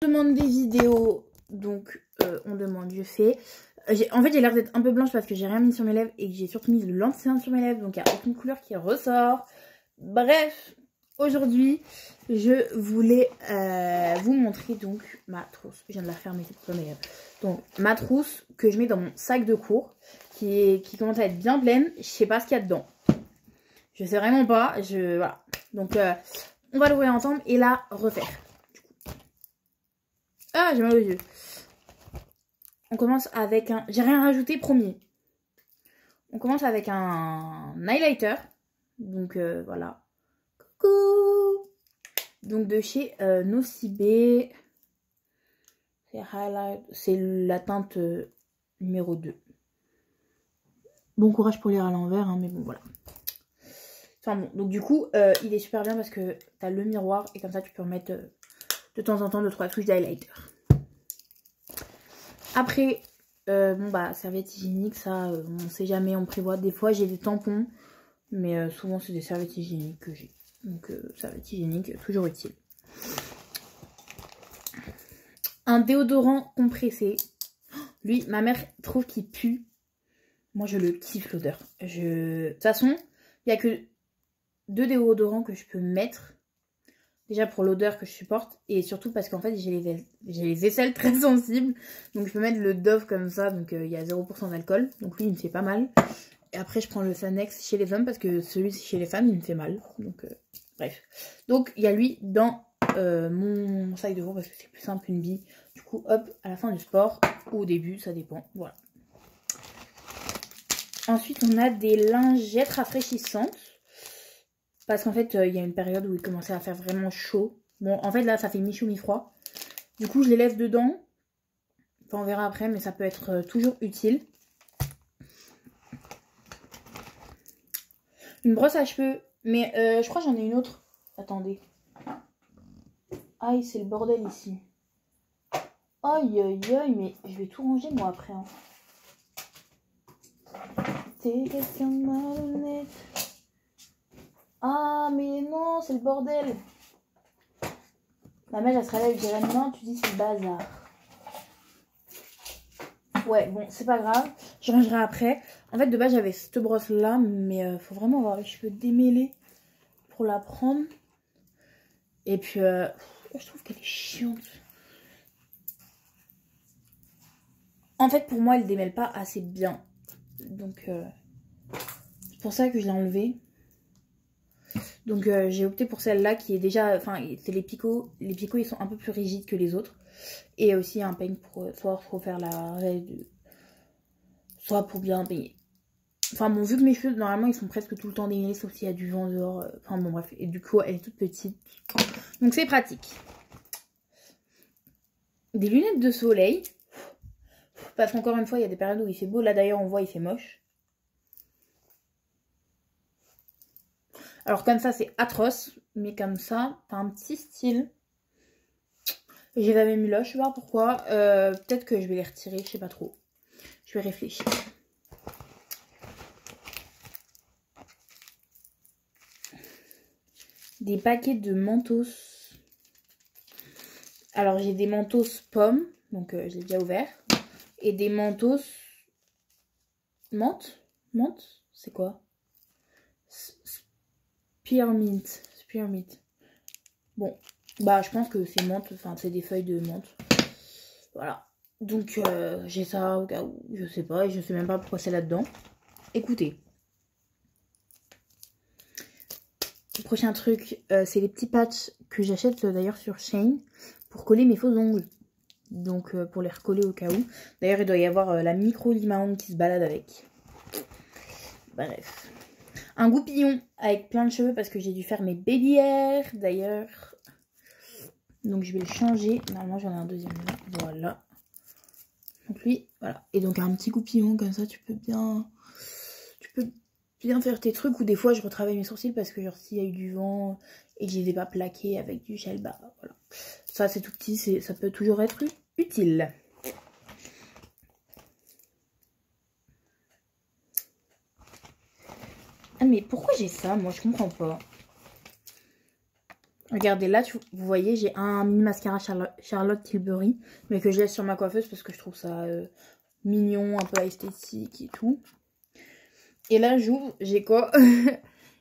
On demande des vidéos, donc on demande, je fais. En fait, j'ai l'air d'être un peu blanche parce que j'ai rien mis sur mes lèvres et que j'ai surtout mis le lanterne sur mes lèvres, donc il n'y a aucune couleur qui ressort. Bref, aujourd'hui, je voulais vous montrer donc ma trousse. Je viens de la fermer, c'est pour mes lèvres. Donc, ma trousse que je mets dans mon sac de cours qui commence à être bien pleine. Je sais pas ce qu'il y a dedans. Je sais vraiment pas. Voilà. Donc, on va l'ouvrir ensemble et la refaire. Ah, j'ai mal aux yeux. On commence avec un... J'ai rien rajouté, premier. On commence avec un highlighter. Donc, voilà. Coucou. Donc, de chez Nocibé. C'est la teinte numéro 2. Bon courage pour lire à l'envers, hein, mais bon, voilà. Enfin bon, donc du coup, il est super bien parce que t'as le miroir et comme ça, tu peux remettre de temps en temps 2-3 touches d'highlighter. Après, bon bah, serviette hygiénique, ça, on sait jamais, on prévoit. Des fois, j'ai des tampons, mais souvent, c'est des serviettes hygiéniques que j'ai. Donc, serviette hygiénique, toujours utile. Un déodorant compressé. Lui, ma mère trouve qu'il pue. Moi, je le kiffe, l'odeur. De toute façon, il n'y a que 2 déodorants que je peux mettre. Déjà pour l'odeur que je supporte et surtout parce qu'en fait j'ai les aisselles très sensibles. Donc je peux mettre le Dove comme ça, donc il y a 0% d'alcool. Donc lui il me fait pas mal. Et après je prends le Sanex chez les hommes parce que celui chez les femmes il me fait mal. Donc bref. Donc il y a lui dans mon sac de cours parce que c'est plus simple qu'une bille. Du coup hop, à la fin du sport ou au début, ça dépend. Voilà. Ensuite on a des lingettes rafraîchissantes. Parce qu'en fait, il y a une période où il commençait à faire vraiment chaud. Bon, en fait, là, ça fait mi-chaud, mi-froid. Du coup, je les laisse dedans. Enfin, on verra après, mais ça peut être toujours utile. Une brosse à cheveux. Mais je crois que j'en ai une autre. Attendez. Aïe, c'est le bordel ici. Aïe, aïe, aïe, mais je vais tout ranger, moi, après. Hein. T'es quelqu'un de malhonnête. Ah, mais non, c'est le bordel. Ma mère, elle serait là, elle dirait non, tu dis c'est le bazar. Ouais, bon, c'est pas grave. Je rangerai après. En fait, de base, j'avais cette brosse-là, mais faut vraiment avoir les cheveux démêlés pour la prendre. Et puis, je trouve qu'elle est chiante. En fait, pour moi, elle démêle pas assez bien. Donc, c'est pour ça que je l'ai enlevée. Donc j'ai opté pour celle-là qui est déjà, enfin c'est les picots. Les picots ils sont un peu plus rigides que les autres. Et aussi un peigne pour soit pour faire la raie, soit pour bien peigner. Enfin bon, vu que mes cheveux normalement ils sont presque tout le temps démêlés sauf s'il y a du vent dehors. Enfin bon bref, et du coup elle est toute petite. Donc c'est pratique. Des lunettes de soleil. Parce qu'encore une fois il y a des périodes où il fait beau. Là d'ailleurs on voit il fait moche. Alors comme ça c'est atroce, mais comme ça t'as un petit style. J'ai jamais mis là, je sais pas pourquoi. Peut-être que je vais les retirer, je sais pas trop. Je vais réfléchir. Des paquets de mentos. Alors j'ai des mentos pommes, donc je l'ai déjà ouvert. Et des mentos menthe. Menthe, c'est quoi? Spearmint. Spearmint. Bon, bah je pense que c'est menthe, enfin c'est des feuilles de menthe. Voilà. Donc j'ai ça au cas où, je sais pas, et je sais même pas pourquoi c'est là-dedans. Écoutez. Le prochain truc, c'est les petits patchs que j'achète d'ailleurs sur Shein pour coller mes faux ongles. Donc pour les recoller au cas où. D'ailleurs il doit y avoir la micro lime à ongles qui se balade avec. Bref. Un goupillon avec plein de cheveux parce que j'ai dû faire mes baby hair d'ailleurs. Donc je vais le changer. Normalement j'en ai un deuxième là. Voilà. Donc lui, voilà. Et donc un petit goupillon comme ça tu peux bien faire tes trucs. Ou des fois je retravaille mes sourcils parce que genre s'il y a eu du vent et que je les ai pas plaqués avec du gel, bah voilà. Ça c'est tout petit, ça peut toujours être utile. Ah mais pourquoi j'ai ça? Moi je comprends pas. Regardez là, vous voyez, j'ai un mini mascara Charlotte Tilbury, mais que je laisse sur ma coiffeuse parce que je trouve ça mignon, un peu esthétique et tout. Et là, j'ouvre, j'ai quoi?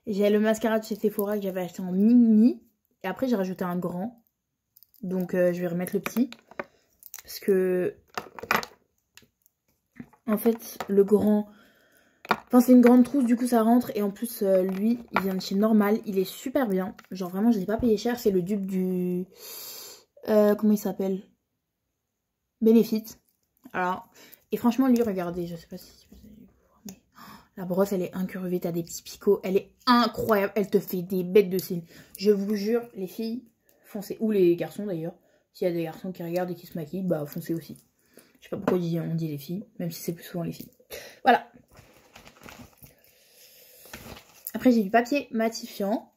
J'ai le mascara de chez Sephora que j'avais acheté en mini. Et après, j'ai rajouté un grand. Donc, je vais remettre le petit. Parce que, en fait, le grand... Enfin, c'est une grande trousse, du coup, ça rentre. Et en plus, lui, il vient de chez Normal. Il est super bien. Genre, vraiment, je l'ai pas payé cher. C'est le dupe du... comment il s'appelle? Benefit. Alors, et franchement, lui, regardez, je sais pas si vous allez voir, mais la brosse, elle est incurvée, t'as des petits picots, elle est incroyable, elle te fait des bêtes de cils. Je vous jure, les filles, foncez, ou les garçons d'ailleurs, s'il y a des garçons qui regardent et qui se maquillent, bah foncez aussi. Je sais pas pourquoi on dit les filles, même si c'est plus souvent les filles. Voilà. Après, j'ai du papier matifiant.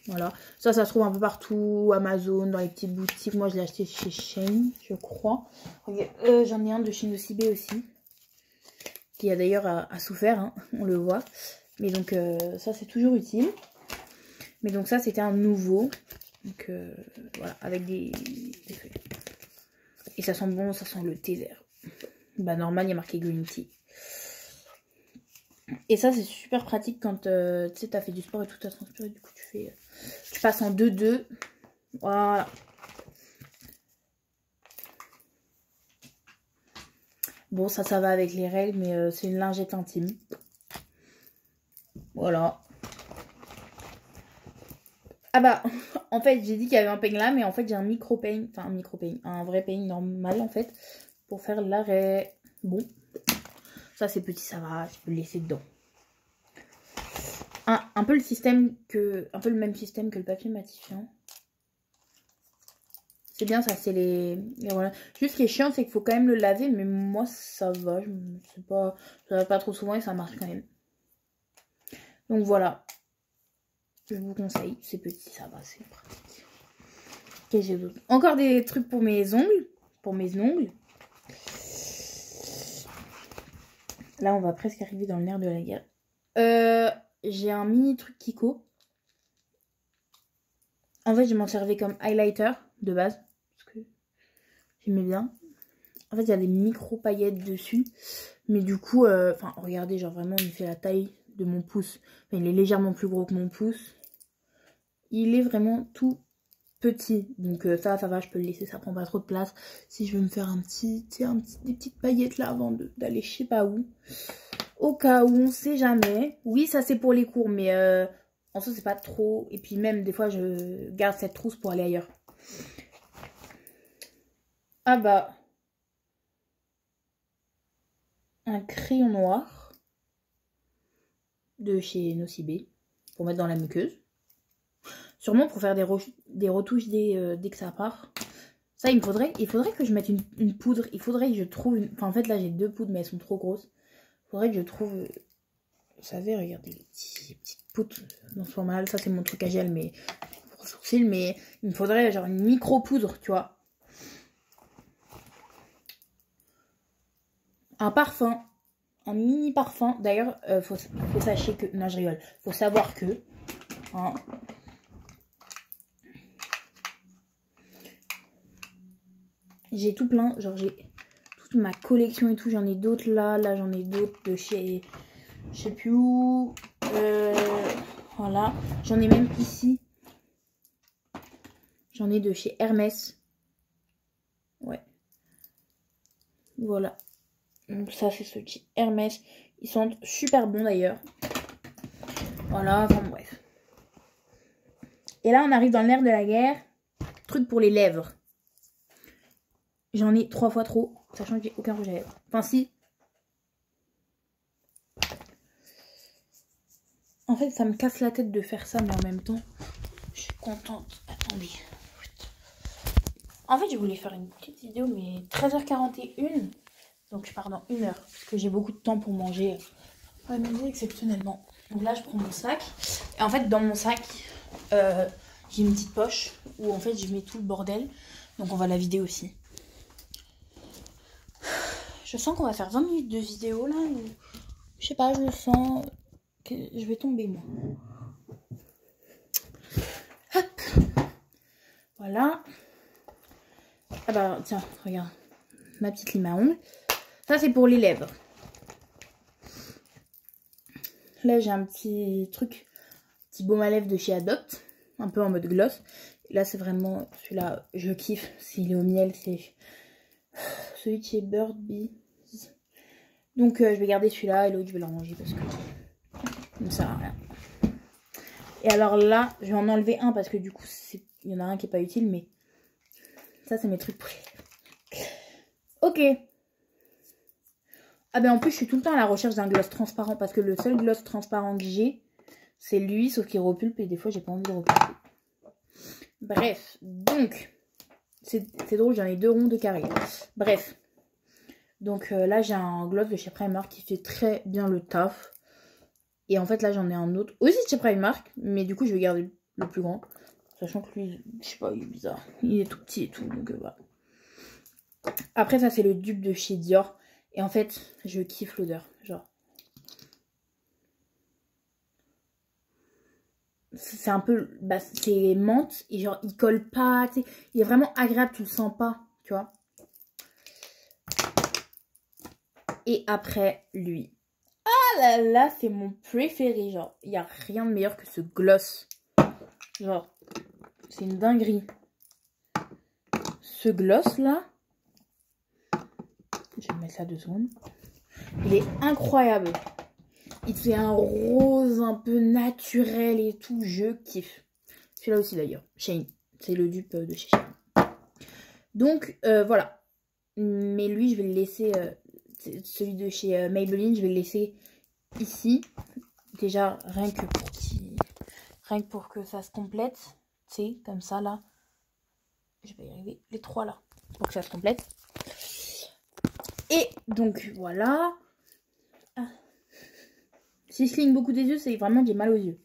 Voilà, ça se trouve un peu partout, Amazon, dans les petites boutiques. Moi, je l'ai acheté chez Shein, je crois. J'en ai un de chez Nocibé aussi, qui a d'ailleurs à souffert, hein, on le voit. Mais donc, ça, c'est toujours utile. Mais donc, ça, c'était un nouveau. Donc, voilà, avec des feuilles. Et ça sent bon, ça sent le thé vert. Bah, normal, il y a marqué green tea. Et ça, c'est super pratique quand tu sais, t'as fait du sport et tout, t'as transpiré, du coup, tu passes en 2-2. Voilà. Bon, ça va avec les règles, mais c'est une lingette intime. Voilà. Ah bah, en fait, j'ai dit qu'il y avait un peigne là, mais en fait, j'ai un micro-peigne. Enfin, un micro-peigne. Un vrai peigne normal, en fait, pour faire l'arrêt. Bon. Ça, c'est petit, ça va. Je peux le laisser dedans. Un peu le même système que le papier matifiant. C'est bien ça, c'est les voilà. Juste ce qui est chiant, c'est qu'il faut quand même le laver, mais moi ça va, je lave pas trop souvent et ça marche quand même. Donc voilà. Je vous conseille, c'est petit, ça va, c'est pratique. Qu'est-ce que j'ai d'autre? Encore des trucs pour mes ongles. Pour mes ongles. Là, on va presque arriver dans le nerf de la guerre. J'ai un mini truc Kiko. En fait, je m'en servais comme highlighter de base. Parce que j'aimais bien. En fait, il y a des micro paillettes dessus. Mais du coup, enfin, regardez, genre vraiment, il fait la taille de mon pouce. Enfin, il est légèrement plus gros que mon pouce. Il est vraiment tout petit. Donc ça va, je peux le laisser, ça prend pas trop de place. Si je veux me faire des petites paillettes là avant d'aller je sais pas où. Au cas où, on sait jamais. Oui, ça c'est pour les cours, mais en soi c'est pas trop. Et puis même des fois je garde cette trousse pour aller ailleurs. Ah bah. Un crayon noir. De chez Nocibé. Pour mettre dans la muqueuse. Sûrement pour faire des retouches dès que ça part. Ça, il faudrait que je mette une poudre. Il faudrait que je trouve Enfin, en fait, là, j'ai 2 poudres, mais elles sont trop grosses. Il faudrait que je trouve... Vous savez, regardez, les petites poudres dans ce format. Ça, c'est mon truc à gel, mais... pour sourcils, mais il me faudrait, genre, une micro-poudre, tu vois. Un parfum. Un mini parfum. D'ailleurs, faut sachez que... Non, je rigole. Faut savoir que... Hein, j'ai tout plein, genre j'ai toute ma collection et tout, j'en ai d'autres là j'en ai d'autres de chez, je sais plus où, voilà, j'en ai même ici, j'en ai de chez Hermès, ouais, voilà, donc ça c'est ceux de chez Hermès, ils sentent super bons d'ailleurs, voilà, enfin bref. Et là on arrive dans l'air de la guerre, truc pour les lèvres. J'en ai 3 fois trop, sachant que j'ai aucun rouge à lèvres. Enfin si. En fait, ça me casse la tête de faire ça, mais en même temps, je suis contente. Attendez. En fait, je voulais faire une petite vidéo, mais 13h41. Donc, je pars dans 1 heure, parce que j'ai beaucoup de temps pour manger. À midi, exceptionnellement. Donc là, je prends mon sac. Et en fait, dans mon sac, j'ai une petite poche où, en fait, je mets tout le bordel. Donc, on va la vider aussi. Je sens qu'on va faire 20 minutes de vidéo là. Je sais pas, je le sens que je vais tomber moi. Hop. Voilà. Ah bah tiens, regarde. Ma petite lime à ongles. Ça c'est pour les lèvres. Là j'ai un petit truc, petit baume à lèvres de chez Adopt. Un peu en mode gloss. Et là c'est vraiment, celui-là je kiffe. S'il est au miel, c'est celui de chez Bird Bee. Donc je vais garder celui-là et l'autre je vais le ranger parce que ça ne sert à rien. Et alors là, je vais en enlever un parce que du coup, il y en a un qui n'est pas utile, mais ça, c'est mes trucs préférés. Ok. Ah ben en plus, je suis tout le temps à la recherche d'un gloss transparent parce que le seul gloss transparent que j'ai, c'est lui, sauf qu'il repulpe et des fois, j'ai pas envie de repulper. Bref, donc, c'est drôle, j'en ai 2 ronds de carré. Bref. Donc là, j'ai un gloss de chez Primark qui fait très bien le taf. Et en fait, là, j'en ai un autre aussi de chez Primark. Mais du coup, je vais garder le plus grand. Sachant que lui, je sais pas, il est bizarre. Il est tout petit et tout. Donc voilà. Après, ça, c'est le dupe de chez Dior. Et en fait, je kiffe l'odeur. Genre. C'est un peu. Bah, c'est menthe. Et genre, il colle pas. Tu sais, il est vraiment agréable. Tu le sens pas. Tu vois. Et après, lui. Ah là là, c'est mon préféré. Genre, il n'y a rien de meilleur que ce gloss. Genre, c'est une dinguerie. Ce gloss là. Je vais mettre ça 2 secondes. Il est incroyable. Il fait un rose un peu naturel et tout. Je kiffe. Celui-là aussi d'ailleurs. Shane. C'est le dupe de chez Shane. Donc, voilà. Mais lui, je vais le laisser. Celui de chez Maybelline, je vais le laisser ici. Déjà, rien que pour que ça se complète. Tu sais, comme ça là. Je vais y arriver. Les 3 là. Pour que ça se complète. Et donc, voilà. Ah. Si je cligne beaucoup des yeux, c'est vraiment que j'ai mal aux yeux.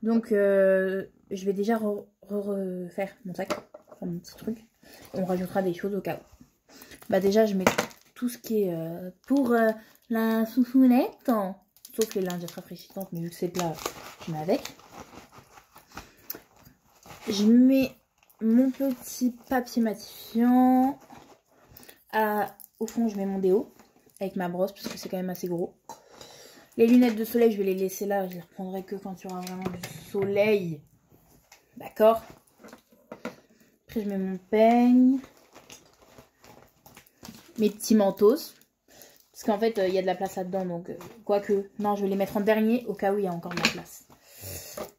Donc, je vais déjà refaire mon sac. Enfin, mon petit truc. On rajoutera des choses au cas où. Bah déjà, je mets tout ce qui est pour la soufounette. Sauf les lingettes rafraîchissantes, mais vu que c'est plat, je mets avec. Je mets mon petit papier matifiant. Au fond, je mets mon déo avec ma brosse parce que c'est quand même assez gros. Les lunettes de soleil, je vais les laisser là. Je les reprendrai que quand il y aura vraiment du soleil. D'accord. Après, je mets mon peigne. Mes petits mentos. Parce qu'en fait, il y a de la place là-dedans. Donc, quoique. Non, je vais les mettre en dernier au cas où il y a encore de la place.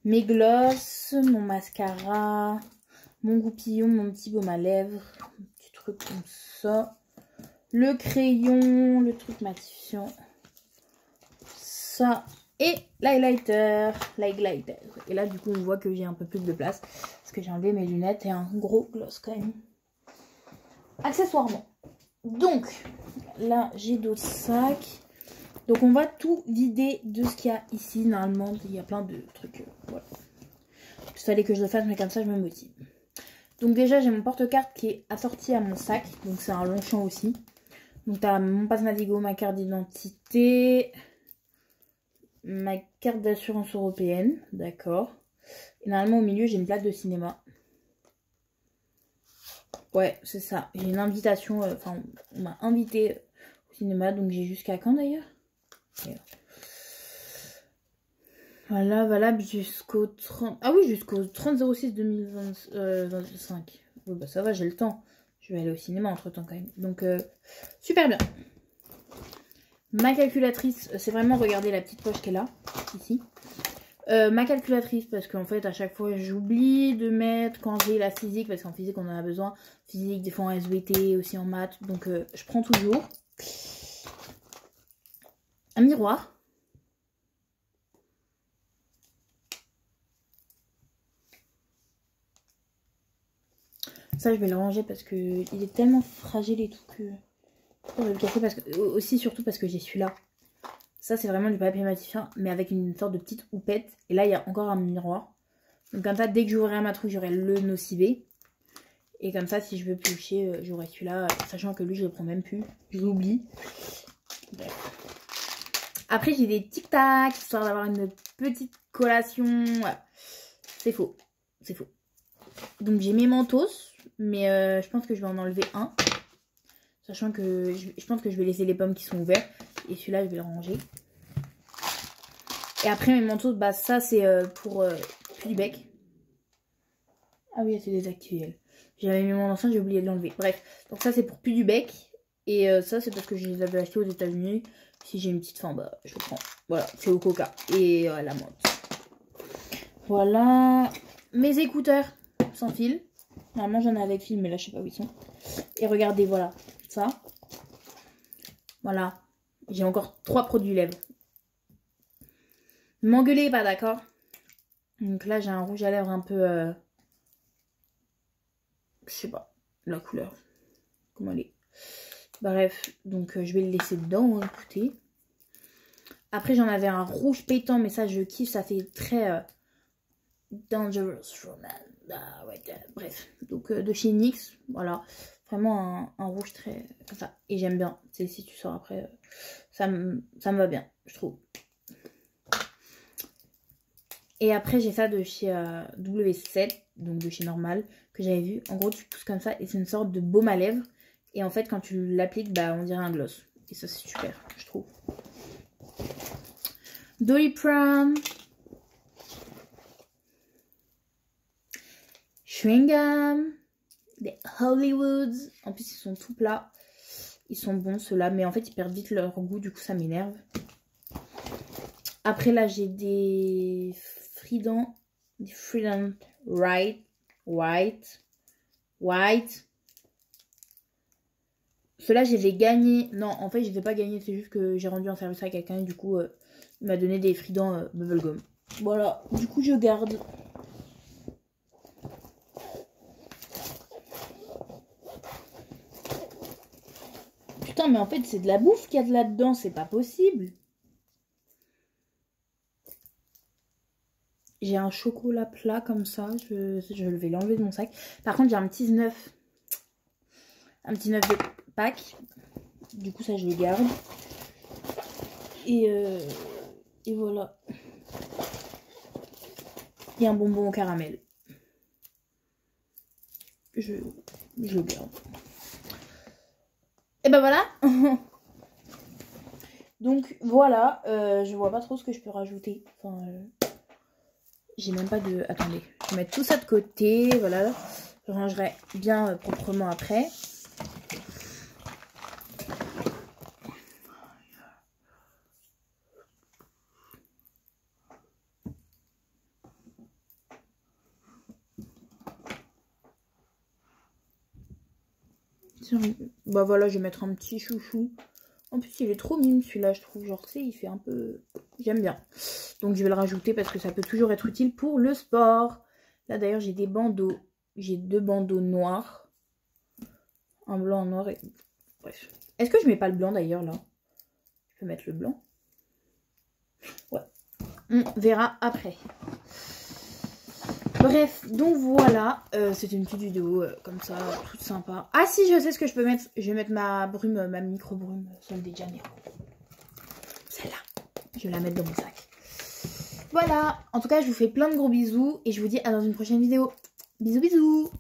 Mes glosses, mon mascara, mon goupillon, mon petit baume à lèvres. Un petit truc comme ça. Le crayon, le truc matifiant. Ça. Et l'highlighter. Et là, du coup, on voit que j'ai un peu plus de place. Parce que j'ai enlevé mes lunettes et un gros gloss quand même. Accessoirement. Donc, là, j'ai d'autres sacs. Donc, on va tout vider de ce qu'il y a ici. Normalement, il y a plein de trucs. Voilà. Il fallait que je le fasse, mais comme ça, je me motive. Donc, déjà, j'ai mon porte-carte qui est assorti à mon sac. Donc, c'est un Longchamp aussi. Donc, t'as mon passe Navigo, ma carte d'identité, ma carte d'assurance européenne. D'accord. Et normalement, au milieu, j'ai une plaque de cinéma. Ouais, c'est ça. J'ai une invitation, enfin, on m'a invité au cinéma, donc j'ai jusqu'à quand d'ailleurs? Voilà, valable jusqu'au 30... Ah oui, jusqu'au 30/06/2025. Oui, bah ça va, j'ai le temps. Je vais aller au cinéma entre-temps quand même. Donc, super bien. Ma calculatrice, c'est vraiment, regardez la petite poche qu'elle a, ici. Ma calculatrice, parce qu'en fait, à chaque fois, j'oublie de mettre quand j'ai la physique, parce qu'en physique, on en a besoin. Physique, des fois en SVT, aussi en maths. Donc, je prends toujours. Un miroir. Ça, je vais le ranger parce que il est tellement fragile et tout que je vais le casser. Parce que, aussi, surtout parce que j'ai celui-là. Ça, c'est vraiment du papier matifiant, mais avec une sorte de petite houppette. Et là, il y a encore un miroir. Donc, comme ça, dès que j'ouvrirai ma trouille, j'aurai le nocibé. Et comme ça, si je veux piocher, j'aurai celui-là. Sachant que lui, je le prends même plus. Je l'oublie. Après, j'ai des tic-tac, histoire d'avoir une petite collation. Voilà. C'est faux. C'est faux. Donc j'ai mes mentos, mais je pense que je vais en enlever un. Sachant que je pense que je vais laisser les pommes qui sont ouvertes. Et celui-là, je vais le ranger. Et après, mes mentos, bah ça, c'est pour plus du bec. Ah oui, c'est désactivé. J'avais mis mon enceinte, j'ai oublié de l'enlever. Bref, donc ça, c'est pour plus du bec. Et ça, c'est parce que je les avais achetés aux États-Unis. Si j'ai une petite faim, bah je le prends. Voilà, c'est au coca. Et la menthe. Voilà. Mes écouteurs sans fil. Normalement, j'en ai avec fil, mais là, je sais pas où ils sont. Et regardez, voilà, ça. Voilà. J'ai encore 3 produits lèvres. Ne m'engueulez pas, d'accord? Donc là, j'ai un rouge à lèvres un peu... je sais pas, la couleur. Comment elle est. Bref, donc je vais le laisser dedans, hein, écoutez. Après, j'en avais un rouge pétant, mais ça, je kiffe. Ça fait très... Dangerous Romance. Ah, ouais, bref, donc de chez NYX, voilà, vraiment un rouge très comme ça, et j'aime bien, si tu sors après, ça me va bien, je trouve. Et après j'ai ça de chez W7, donc de chez Normal, que j'avais vu, en gros tu pousses comme ça, et c'est une sorte de baume à lèvres, et en fait quand tu l'appliques, bah on dirait un gloss, et ça c'est super, je trouve. Doliprane. Chewing gum, des Hollywoods. En plus, ils sont tout plats. Ils sont bons, ceux-là. Mais en fait, ils perdent vite leur goût. Du coup, ça m'énerve. Après, là, j'ai des Freedom. Des Freedom White. Ceux-là, je les ai gagnés. Non, en fait, je les ai pas gagnés. C'est juste que j'ai rendu un service à quelqu'un. Et du coup, il m'a donné des Freedom Bubblegum. Voilà. Du coup, je garde. Putain, mais en fait, c'est de la bouffe qu'il y a de là-dedans. C'est pas possible. J'ai un chocolat plat comme ça. Je vais l'enlever de mon sac. Par contre, j'ai un petit 9. Un petit 9 de Pâques. Du coup, ça, je le garde. Et voilà. Il y a un bonbon au caramel. Je le garde. Et ben voilà. Donc voilà, je vois pas trop ce que je peux rajouter. Enfin, j'ai même pas de... Attendez, je vais mettre tout ça de côté. Voilà, je rangerai bien proprement après. Bah voilà, je vais mettre un petit chouchou. En plus, il est trop mime celui-là, je trouve. Genre, tu sais, il fait un peu... J'aime bien. Donc, je vais le rajouter parce que ça peut toujours être utile pour le sport. Là, d'ailleurs, j'ai des bandeaux. J'ai 2 bandeaux noirs. Un blanc, un noir et... Bref. Est-ce que je mets pas le blanc, d'ailleurs, là? Je peux mettre le blanc. Ouais. On verra après. Bref, donc voilà. C'était une petite vidéo comme ça, toute sympa. Ah si, je sais ce que je peux mettre. Je vais mettre ma brume, ma micro-brume, Sol de Janeiro. Celle-là. Je vais la mettre dans mon sac. Voilà. En tout cas, je vous fais plein de gros bisous. Et je vous dis à dans une prochaine vidéo. Bisous, bisous.